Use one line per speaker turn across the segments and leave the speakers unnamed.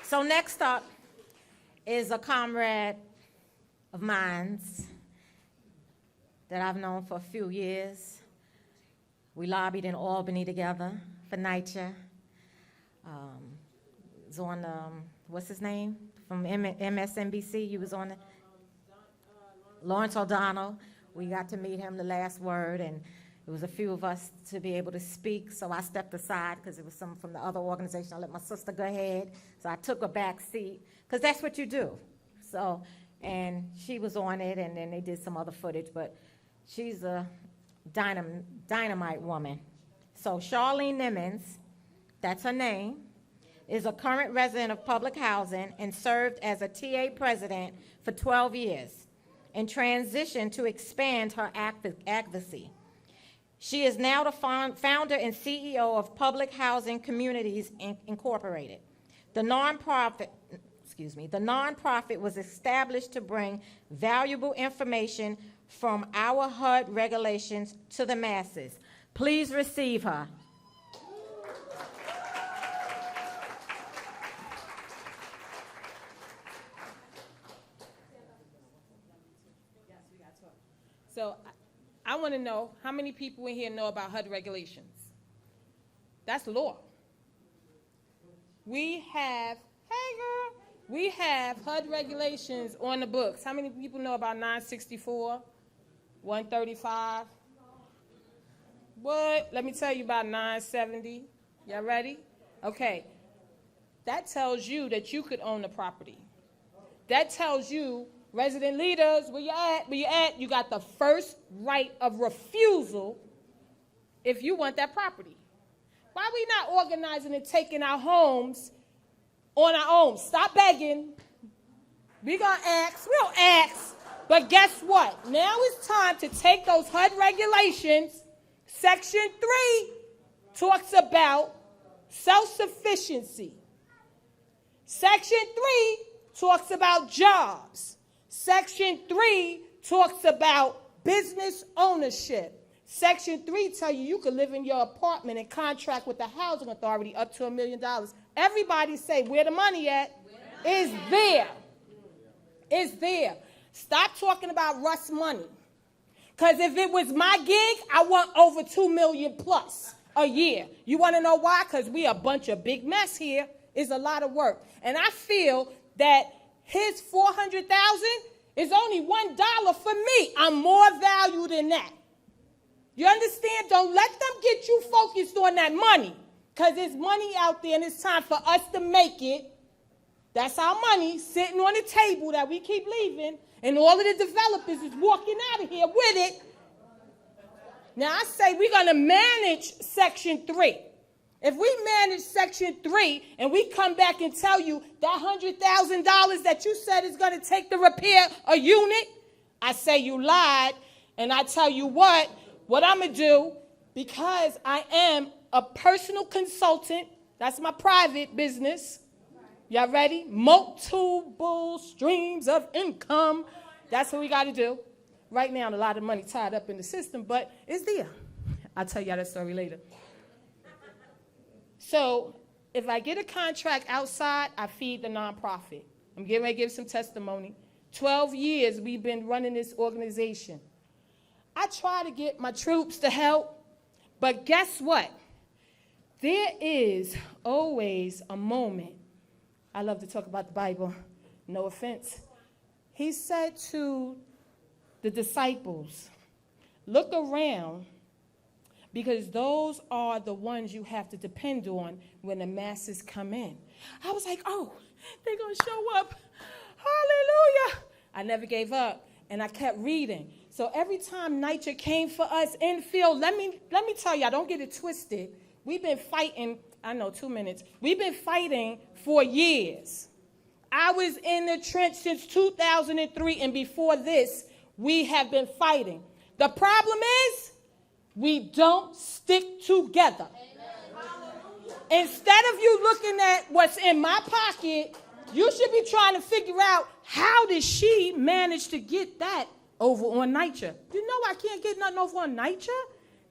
So next up is a comrade of mine that I've known for a few years. We lobbied in Albany together for NYCHA. Was on, what's his name? From MSNBC, you was on it? Lawrence O'Donnell. We got to meet him the last word, and it was a few of us to be able to speak, so I stepped aside because it was some from the other organization. I let my sister go ahead, so I took a back seat, because that's what you do. So, and she was on it, and then they did some other footage, but she's a dynamite woman. So Charlene Nimmons, that's her name, is a current resident of public housing and served as a TA president for 12 years and transitioned to expand her advocacy. She is now the founder and CEO of Public Housing Communities Incorporated. The nonprofit was established to bring valuable information from our HUD regulations to the masses. Please receive her.
So I want to know how many people in here know about HUD regulations. That's law. We have HUD regulations on the books. How many people know about 964, 135? What? Let me tell you about 970. Y'all ready? Okay. That tells you that you could own the property. That tells you, resident leaders, where you at? Where you at? You got the first right of refusal if you want that property. Why are we not organizing and taking our homes on our own? Stop begging. We gonna ask. We don't ask. But guess what? Now it's time to take those HUD regulations. Section 3 talks about self-sufficiency. Section 3 talks about jobs. Section 3 talks about business ownership. Section 3 tells you you can live in your apartment and contract with the housing authority up to $1 million. Everybody say, where the money at? Is there. It's there. Stop talking about Russ money. Because if it was my gig, I want over $2 million plus a year. You want to know why? Because we a bunch of big mess here. It's a lot of work. And I feel that his $400,000 is only $1 for me. I'm more value than that. You understand? Don't let them get you focused on that money, because there's money out there and it's time for us to make it. That's our money sitting on the table that we keep leaving, and all of the developers is walking out of here with it. Now I say we're going to manage Section 3. If we manage Section 3 and we come back and tell you that $100,000 that you said is going to take to repair a unit, I say you lied, and I tell you what I'm going to do, because I am a personal consultant. That's my private business. Y'all ready? Multiple streams of income. That's what we got to do. Right now, a lot of money tied up in the system, but it's there. I'll tell y'all that story later. So if I get a contract outside, I feed the nonprofit. I'm getting ready to give some testimony. 12 years we've been running this organization. I try to get my troops to help, but guess what? There is always a moment. I love to talk about the Bible, no offense. He said to the disciples, look around, because those are the ones you have to depend on when the masses come in. I was like, oh, they're going to show up. Hallelujah. I never gave up, and I kept reading. So every time NYCHA came for us infield, let me tell y'all, don't get it twisted. We've been fighting, 2 minutes. We've been fighting for years. I was in the trench since 2003, and before this, we have been fighting. The problem is, we don't stick together. Instead of you looking at what's in my pocket, you should be trying to figure out, how did she manage to get that over on NYCHA? You know I can't get nothing over on NYCHA.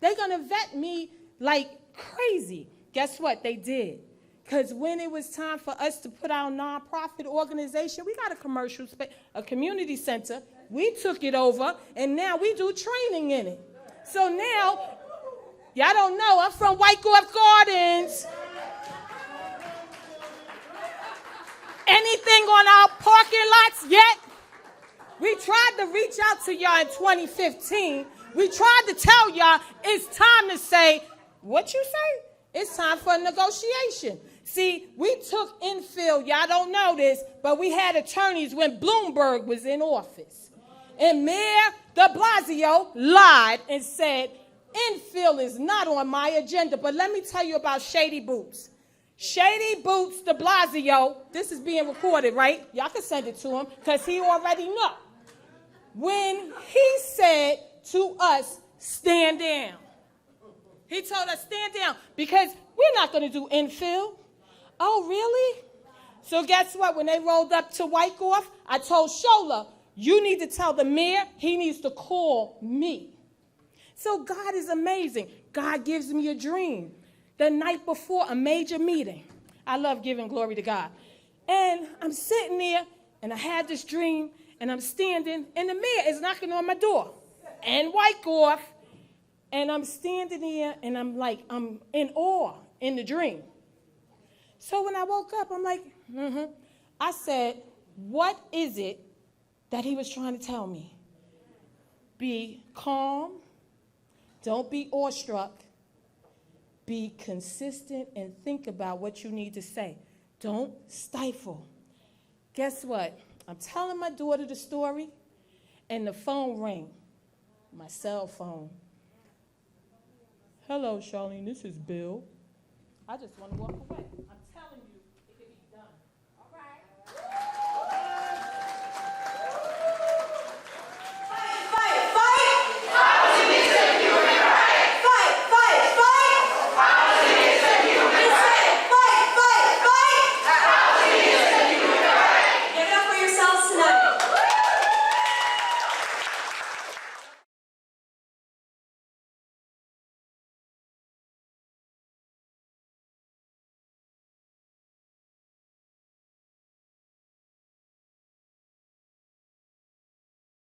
They're going to vet me like crazy. Guess what? They did. Because when it was time for us to put our nonprofit organization, we got a commercial space, a community center. We took it over, and now we do training in it. So now, y'all don't know, I'm from Wyckoff Gardens. Anything on our parking lots yet? We tried to reach out to y'all in 2015. We tried to tell y'all it's time to say, what you say? It's time for a negotiation. See, we took infill, y'all don't know this, but we had attorneys when Bloomberg was in office. And Mayor de Blasio lied and said, infill is not on my agenda. But let me tell you about Shady Boots. Shady Boots de Blasio, this is being recorded, right? Y'all can send it to him because he already know. When he said to us, stand down. He told us, stand down, because we're not going to do infill. Oh, really? So guess what? When they rolled up to Wyckoff, I told Shola, you need to tell the mayor he needs to call me. So God is amazing. God gives me a dream the night before a major meeting. I love giving glory to God. And I'm sitting there, and I had this dream, and I'm standing, and the mayor is knocking on my door. And Wyckoff, and I'm standing there, and I'm in awe in the dream. So when I woke up, I'm like, I said, what is it that he was trying to tell me? Be calm. Don't be awestruck. Be consistent and think about what you need to say. Don't stifle. Guess what? I'm telling my daughter the story, and the phone rang. My cell phone. Hello, Charlene, this is Bill. I just want to walk away. I'm